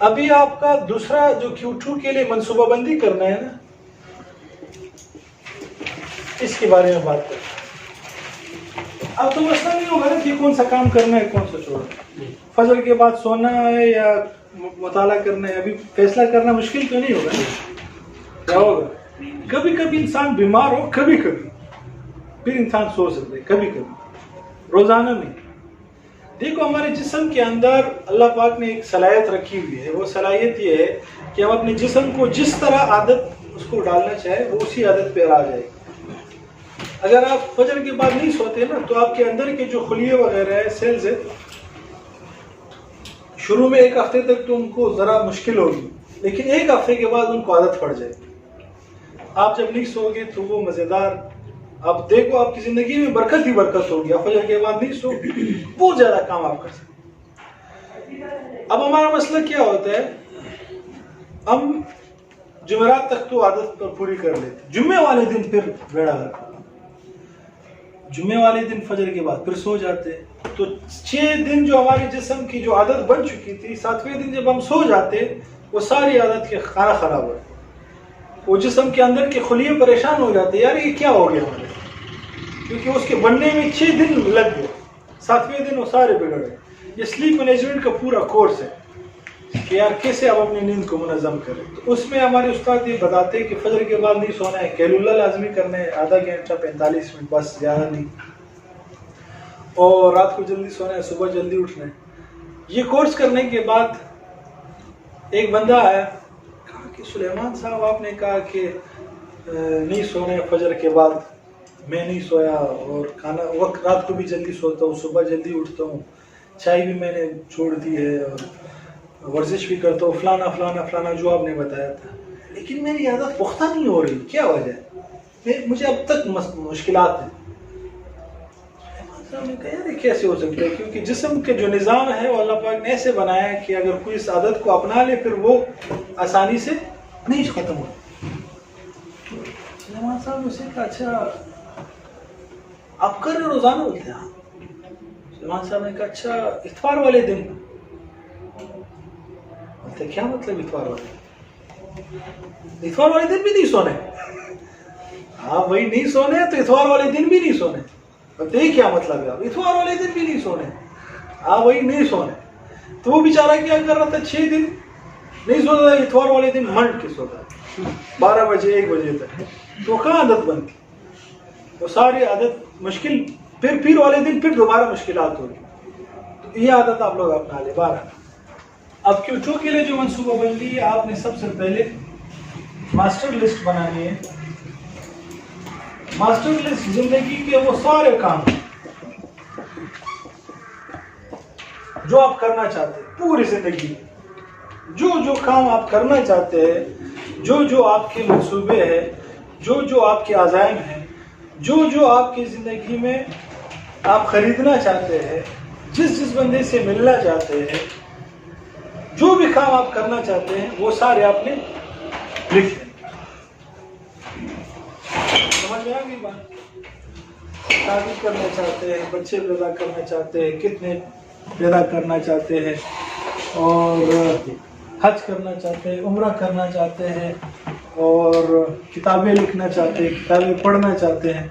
ابھی آپ کا دوسرا جو Q2 کے لیے منصوبہ بندی کرنا ہے نا، اس کے بارے میں بات کریں. اب تو مسئلہ نہیں ہوگا نا کہ کون سا کام کرنا ہے کون سا چھوڑنا. فجر کے بعد سونا ہے یا مطالعہ کرنا ہے، ابھی فیصلہ کرنا مشکل تو نہیں ہوگا. کیا ہوگا؟ کبھی کبھی انسان بیمار ہو، کبھی کبھی پھر انسان سو سکتا ہے، کبھی کبھی، روزانہ نہیں. دیکھو ہمارے جسم کے اندر اللہ پاک نے ایک صلاحیت رکھی ہوئی ہے. وہ صلاحیت یہ ہے کہ ہم اپنے جسم کو جس طرح عادت اس کو ڈالنا چاہے وہ اسی عادت پہ آ جائے. اگر آپ فجر کے بعد نہیں سوتے نا تو آپ کے اندر کے جو خلیے وغیرہ ہے، سیلز ہے، شروع میں ایک ہفتے تک تو ان کو ذرا مشکل ہوگی، لیکن ایک ہفتے کے بعد ان کو عادت پڑ جائے. آپ جب نہیں سو گے تو وہ مزیدار، اب دیکھو آپ کی زندگی میں برکت ہی برکت ہوگی. آپ فجر کے بعد نہیں سو، بہت زیادہ کام آپ کر سکتے. اب ہمارا مسئلہ کیا ہوتا ہے، ہم جمعرات تک تو عادت پر پوری کر لیتے، جمعے والے دن پھر بیڑا گرک، جمعے والے دن فجر کے بعد پھر سو جاتے. تو 6 دن جو ہمارے جسم کی جو عادت بن چکی تھی، 7ویں دن جب ہم سو جاتے وہ ساری عادت کے کھانا خراب ہو، وہ جسم کے اندر کے خلیے پریشان ہو جاتے، یار یہ کیا ہو گیا ہمارے، کیونکہ اس کے بننے میں 6 دن لگ گئے، 7ویں دن وہ سارے بگڑ گئے. یہ سلیپ مینجمنٹ کا پورا کورس ہے کہ یار کیسے آپ اپنی نیند کو منظم کریں. تو اس میں ہمارے استاد یہ بتاتے ہیں کہ فجر کے بعد نہیں سونا ہے، قیلولہ لازمی کرنا ہے، آدھا گھنٹہ 45 منٹ بس، زیادہ نہیں، اور رات کو جلدی سونا ہے، صبح جلدی اٹھنا ہے. یہ کورس کرنے کے بعد ایک بندہ آیا، کہا کہ سلیمان صاحب آپ نے کہا کہ نہیں سونا ہے فجر کے بعد. میں نہیں سویا، اور کھانا وقت رات کو بھی جلدی سوتا ہوں، صبح جلدی اٹھتا ہوں، چائے بھی میں نے چھوڑ دی ہے، اور ورزش بھی کرتا ہوں، فلانا فلانا فلانا جو آپ نے بتایا تھا، لیکن میری عادت پختہ نہیں ہو رہی، کیا وجہ ہے؟ مجھے اب تک مشکلات ہیں. نے کہا یار کیسے ہو سکتا ہے، کیونکہ جسم کے جو نظام ہے وہ اللہ پاک نے ایسے بنایا ہے کہ اگر کوئی اس عادت کو اپنا لے پھر وہ آسانی سے نہیں ختم ہو. سلیمان صاحب نے کہا اچھا آپ کر رہے روزانہ ہوتے ہیں؟ سلیمان صاحب نے کہا اچھا اتوار والے دن. کیا مطلب اتوار والے دن؟ اتوار والے دن بھی نہیں سونے؟ ہاں وہی نہیں سونے تو اتوار والے دن بھی نہیں سونے. بتائیے کیا مطلب ہے، آپ اتوار والے دن بھی نہیں سونے؟ ہاں وہی نہیں سونے. تو وہ بیچارہ کیا کر رہا تھا، 6 دن نہیں سوتا تھا، اتوار والے دن منڈ کے سوتا 12 بجے 1 بجے تک. تو کہاں عادت بنتی، وہ ساری عادت مشکل، پھر والے دن پھر دوبارہ مشکلات ہوگی. تو یہ عادت آپ لوگ اپنا لے. 12 اب Q2 کے لیے جو منصوبہ بندی ہے، آپ نے سب سے پہلے ماسٹر لسٹ بنانی ہے. ماسٹر لسٹ زندگی کے وہ سارے کام جو آپ کرنا چاہتے ہیں پوری زندگی میں، جو کام آپ کرنا چاہتے ہیں، جو آپ کے منصوبے ہیں، جو آپ کے عزائم ہیں، جو آپ کی زندگی میں آپ خریدنا چاہتے ہیں، جس بندے سے ملنا چاہتے ہیں، جو بھی کام آپ کرنا چاہتے ہیں وہ سارے آپ نے لکھ لیں. سمجھ میں آ گئی بات؟ شادی کرنا چاہتے ہیں، بچے پیدا کرنا چاہتے ہیں، کتنے پیدا کرنا چاہتے ہیں، اور حج کرنا چاہتے ہیں، عمرہ کرنا چاہتے ہیں، اور کتابیں لکھنا چاہتے ہیں، کتابیں پڑھنا چاہتے ہیں.